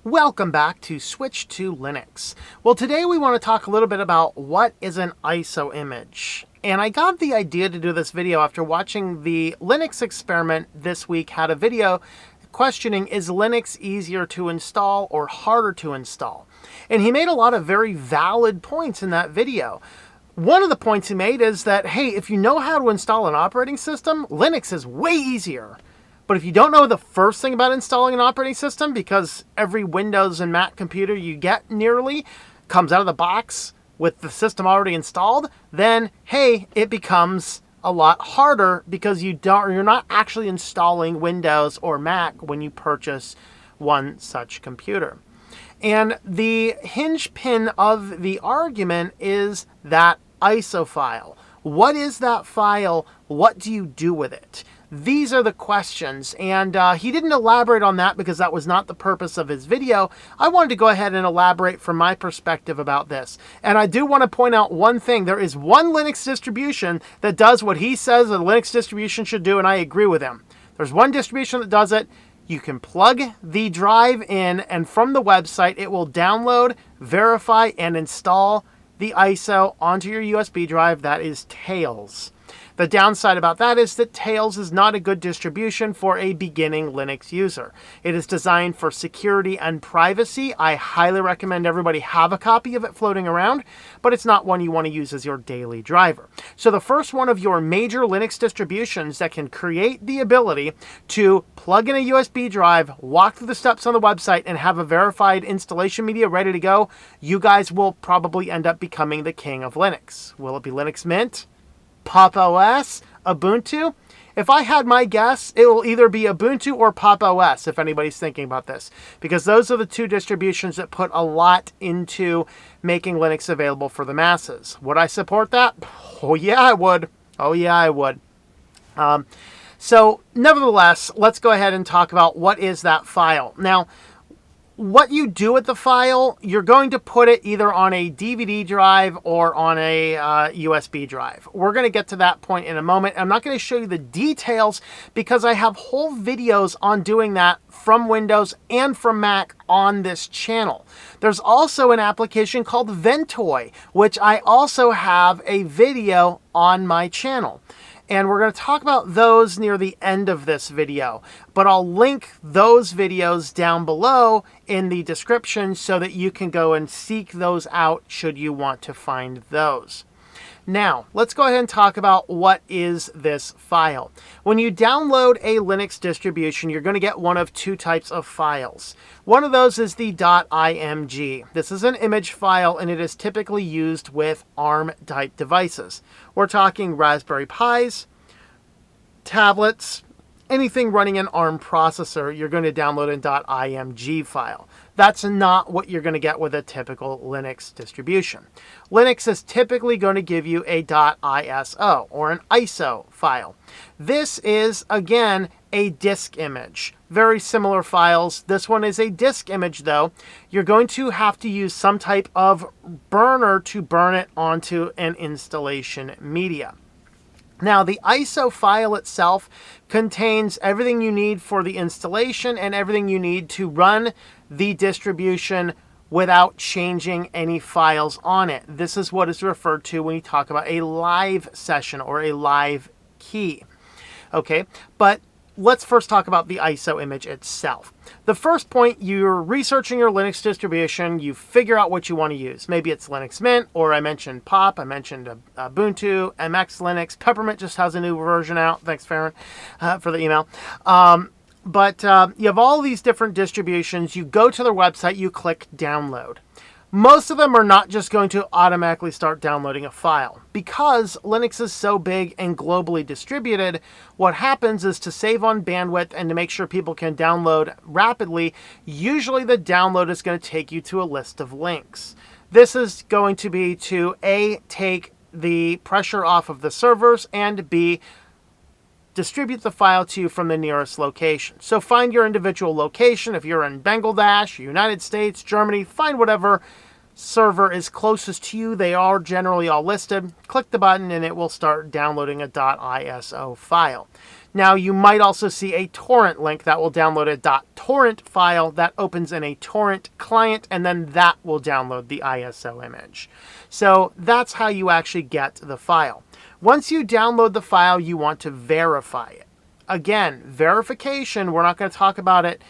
Welcome back to Switch to Linux. Well, today we want to talk a little bit about what is an ISO image. And I got the idea to do this video after watching the Linux experiment this week had a video questioning, is Linux easier to install or harder to install? And he made a lot of very valid points in that video. One of the points he made is that, hey, if you know how to install an operating system, Linux is way easier. But if you don't know the first thing about installing an operating system, because every Windows and Mac computer you get nearly comes out of the box with the system already installed, then, hey, it becomes a lot harder because you're not actually installing Windows or Mac when you purchase one such computer. And the hinge pin of the argument is that ISO file. What is that file? What do you do with it? These are the questions, and he didn't elaborate on that because that was not the purpose of his video. I wanted to go ahead and elaborate from my perspective about this. And I do want to point out one thing. There is one Linux distribution that does what he says a Linux distribution should do, and I agree with him. There's one distribution that does it. You can plug the drive in, and from the website, it will download, verify, and install the ISO onto your USB drive. That is Tails. The downside about that is that Tails is not a good distribution for a beginning Linux user. It is designed for security and privacy. I highly recommend everybody have a copy of it floating around, but it's not one you want to use as your daily driver. So the first one of your major Linux distributions that can create the ability to plug in a USB drive, walk through the steps on the website, and have a verified installation media ready to go, you guys will probably end up becoming the king of Linux. Will it be Linux Mint? Pop OS, Ubuntu? If I had my guess, it will either be Ubuntu or Pop OS, if anybody's thinking about this, because those are the two distributions that put a lot into making Linux available for the masses. Would I support that? Oh yeah, I would. Oh yeah, I would. So nevertheless, let's go ahead and talk about what is that file. Now, what you do with the file, you're going to put it either on a DVD drive or on a USB drive. We're going to get to that point in a moment. I'm not going to show you the details because I have whole videos on doing that from Windows and from Mac on this channel. There's also an application called Ventoy, which I also have a video on my channel. And we're going to talk about those near the end of this video. But I'll link those videos down below in the description so that you can go and seek those out should you want to find those. Now, let's go ahead and talk about what is this file. When you download a Linux distribution, you're going to get one of two types of files. One of those is the .img. This is an image file, and it is typically used with ARM-type devices. We're talking Raspberry Pis, tablets, anything running an ARM processor, you're going to download an .img file. That's not what you're going to get with a typical Linux distribution. Linux is typically going to give you a .iso or an ISO file. This is, again, a disk image. Very similar files. This one is a disk image, though. You're going to have to use some type of burner to burn it onto an installation media. Now, the ISO file itself contains everything you need for the installation and everything you need to run the distribution without changing any files on it. This is what is referred to when you talk about a live session or a live key. Okay, but let's first talk about the ISO image itself. The first point, you're researching your Linux distribution, you figure out what you want to use. Maybe it's Linux Mint, or I mentioned Pop, I mentioned Ubuntu, MX Linux, Peppermint just has a new version out. Thanks, Farron, for the email. But you have all these different distributions. You go to their website, you click download. Most of them are not just going to automatically start downloading a file. Because Linux is so big and globally distributed, what happens is to save on bandwidth and to make sure people can download rapidly, usually the download is going to take you to a list of links. This is going to be to A, take the pressure off of the servers, and B, distribute the file to you from the nearest location. So find your individual location. If you're in Bangladesh, United States, Germany, find whatever server is closest to you. They are generally all listed. Click the button and it will start downloading a .iso file. Now you might also see a torrent link that will download a .torrent file that opens in a torrent client, and then that will download the ISO image. So that's how you actually get the file. Once you download the file, you want to verify it. Again, verification, we're not going to talk about it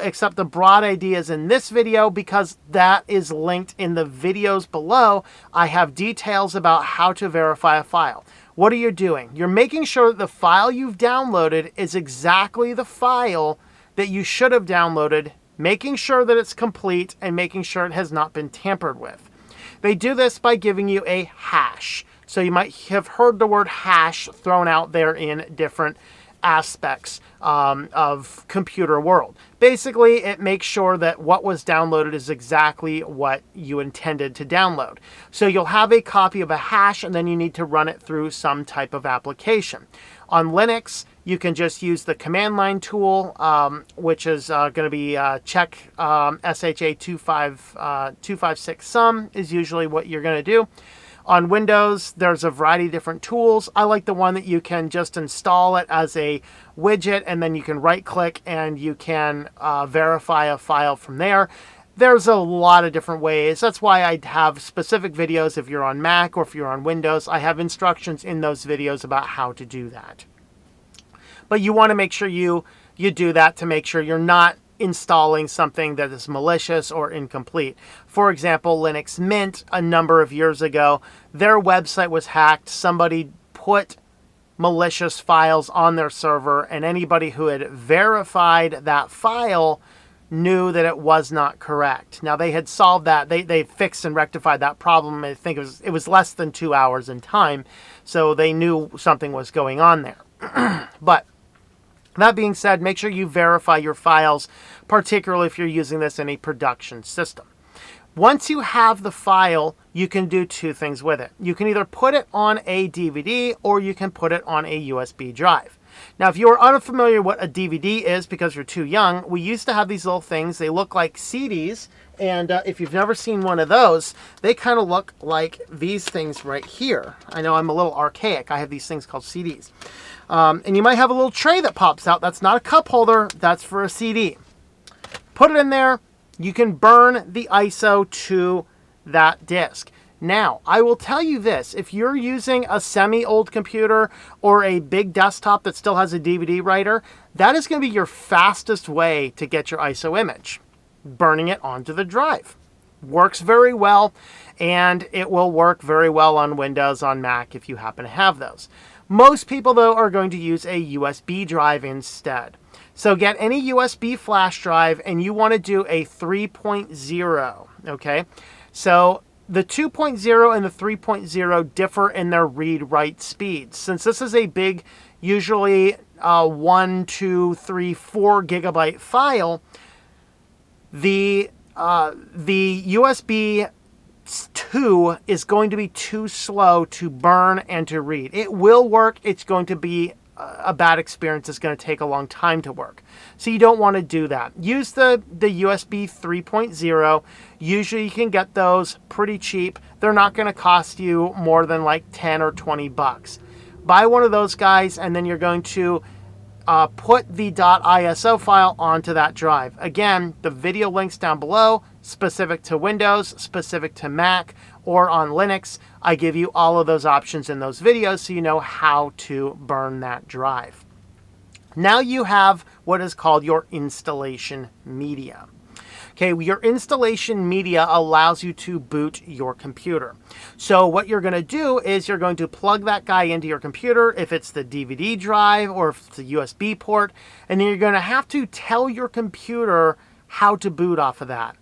except the broad ideas in this video, because that is linked in the videos below. I have details about how to verify a file. What are you doing? You're making sure that the file you've downloaded is exactly the file that you should have downloaded, making sure that it's complete and making sure it has not been tampered with. They do this by giving you a hash. So you might have heard the word hash thrown out there in different aspects of computer world. Basically, it makes sure that what was downloaded is exactly what you intended to download. So you'll have a copy of a hash, and then you need to run it through some type of application. On Linux, you can just use the command line tool, which is going to be check SHA-256 sum is usually what you're going to do. On Windows, there's a variety of different tools. I like the one that you can just install it as a widget, and then you can right-click and you can verify a file from there. There's a lot of different ways. That's why I have specific videos if you're on Mac or if you're on Windows. I have instructions in those videos about how to do that. But you want to make sure you do that to make sure you're not installing something that is malicious or incomplete. For example, Linux Mint, a number of years ago, their website was hacked. Somebody put malicious files on their server, and anybody who had verified that file knew that it was not correct. Now, they had solved that. They fixed and rectified that problem. I think it was less than 2 hours in time, so they knew something was going on there. But that being said, make sure you verify your files, particularly if you're using this in a production system. Once you have the file, you can do two things with it. You can either put it on a DVD or you can put it on a USB drive. Now, if you are unfamiliar what a DVD is because you're too young, we used to have these little things. They look like CDs, and if you've never seen one of those, they kind of look like these things right here. I know I'm a little archaic. I have these things called CDs. And you might have a little tray that pops out. That's not a cup holder. That's for a CD. Put it in there. You can burn the ISO to that disk. Now, I will tell you this. If you're using a semi-old computer or a big desktop that still has a DVD writer, that is going to be your fastest way to get your ISO image. Burning it onto the drive. Works very well, and it will work very well on Windows, on Mac, if you happen to have those. Most people, though, are going to use a USB drive instead. So get any USB flash drive, and you want to do a 3.0, okay? So the 2.0 and the 3.0 differ in their read-write speeds. Since this is a big, usually 1, 2, 3, 4 gigabyte file, the USB 2 is going to be too slow to burn and to read. It will work. It's going to be a bad experience. It's going to take a long time to work. So you don't want to do that. Use the USB 3.0. Usually you can get those pretty cheap. They're not going to cost you more than like 10 or 20 bucks. Buy one of those guys, and then you're going to put the .iso file onto that drive. Again, the video links down below, specific to Windows, specific to Mac, or on Linux. I give you all of those options in those videos so you know how to burn that drive. Now you have what is called your installation media. Okay, your installation media allows you to boot your computer. So what you're going to do is you're going to plug that guy into your computer, if it's the DVD drive or if it's a USB port, and then you're going to have to tell your computer how to boot off of that.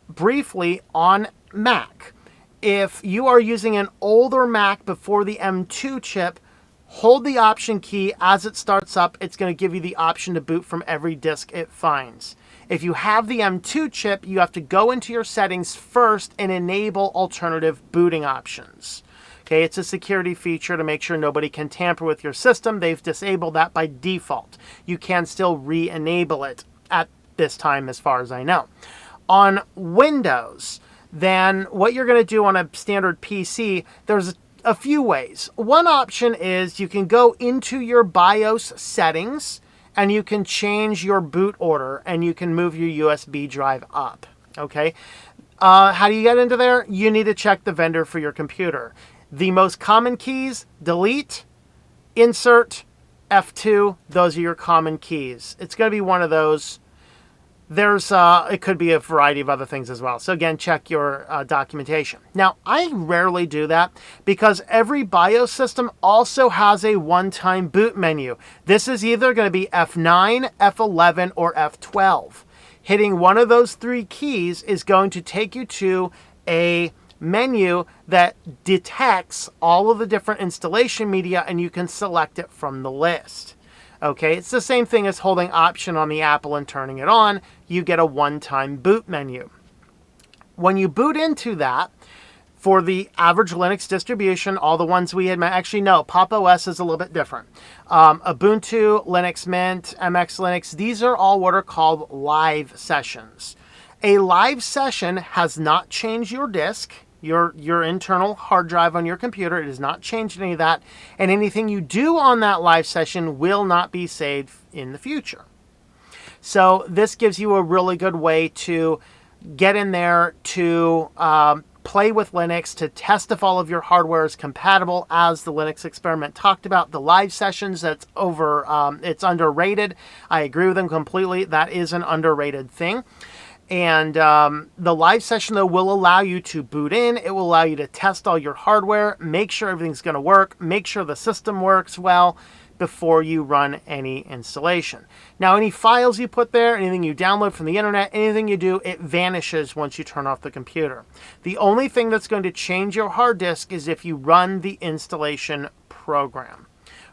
Briefly, on Mac, if you are using an older Mac before the M2 chip, hold the Option key as it starts up. It's going to give you the option to boot from every disk it finds. If you have the M2 chip, you have to go into your settings first and enable alternative booting options. Okay, it's a security feature to make sure nobody can tamper with your system. They've disabled that by default. You can still re-enable it at this time as far as I know. On Windows, than what you're going to do on a standard PC, there's a few ways. One option is you can go into your BIOS settings and you can change your boot order and you can move your USB drive up. Okay. How do you get into there? You need to check the vendor for your computer. The most common keys: delete, insert, F2. Those are your common keys. It's going to be one of those. There's it could be a variety of other things as well. So again, check your documentation. Now, I rarely do that because every BIOS system also has a one-time boot menu. This is either going to be F9, F11, or F12. Hitting one of those three keys is going to take you to a menu that detects all of the different installation media, and you can select it from the list. Okay, it's the same thing as holding Option on the Apple and turning it on. You get a one-time boot menu. When you boot into that, for the average Linux distribution, all the ones we had met, actually no, Pop! OS is a little bit different. Ubuntu, Linux Mint, MX Linux, these are all what are called live sessions. A live session has not changed your disk, your internal hard drive on your computer. It has not changed any of that. And anything you do on that live session will not be saved in the future. So this gives you a really good way to get in there to play with Linux, to test if all of your hardware is compatible, as the Linux experiment talked about. The live sessions, it's underrated. I agree with them completely. That is an underrated thing. And the live session, though, will allow you to boot in. It will allow you to test all your hardware, make sure everything's going to work, make sure the system works well before you run any installation. Now, any files you put there, anything you download from the internet, anything you do, it vanishes once you turn off the computer. The only thing that's going to change your hard disk is if you run the installation program.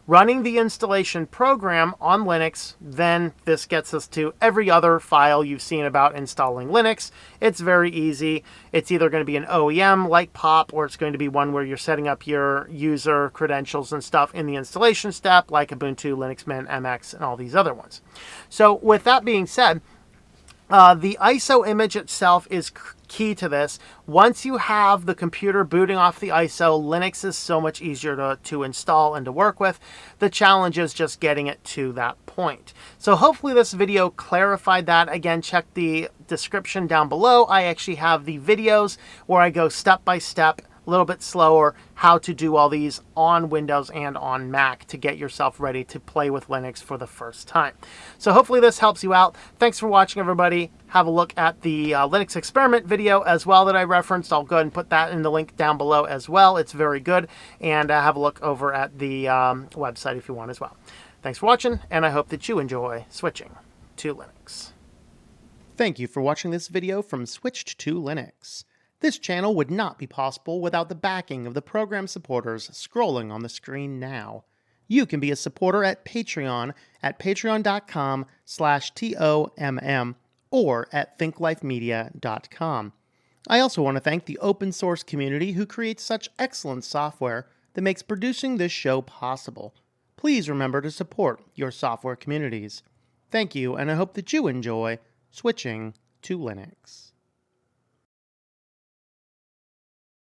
Running the installation program on Linux, then this gets us to every other file you've seen about installing Linux. It's very easy. It's either going to be an OEM like Pop, or it's going to be one where you're setting up your user credentials and stuff in the installation step, like Ubuntu, Linux Mint, MX, and all these other ones. So with that being said, the ISO image itself is key to this. Once you have the computer booting off the ISO, Linux is so much easier to install and to work with. The challenge is just getting it to that point. So hopefully this video clarified that. Again, check the description down below. I actually have the videos where I go step by step, a little bit slower, how to do all these on Windows and on Mac to get yourself ready to play with Linux for the first time. So hopefully this helps you out. Thanks for watching, everybody. Have a look at the Linux experiment video as well that I referenced. I'll go ahead and put that in the link down below as well. It's very good. And have a look over at the website if you want as well. Thanks for watching, and I hope that you enjoy switching to Linux. Thank you for watching this video from Switched to Linux. This channel would not be possible without the backing of the program supporters scrolling on the screen now. You can be a supporter at Patreon at patreon.com/TOMM or at thinklifemedia.com. I also want to thank the open source community who creates such excellent software that makes producing this show possible. Please remember to support your software communities. Thank you, and I hope that you enjoy switching to Linux.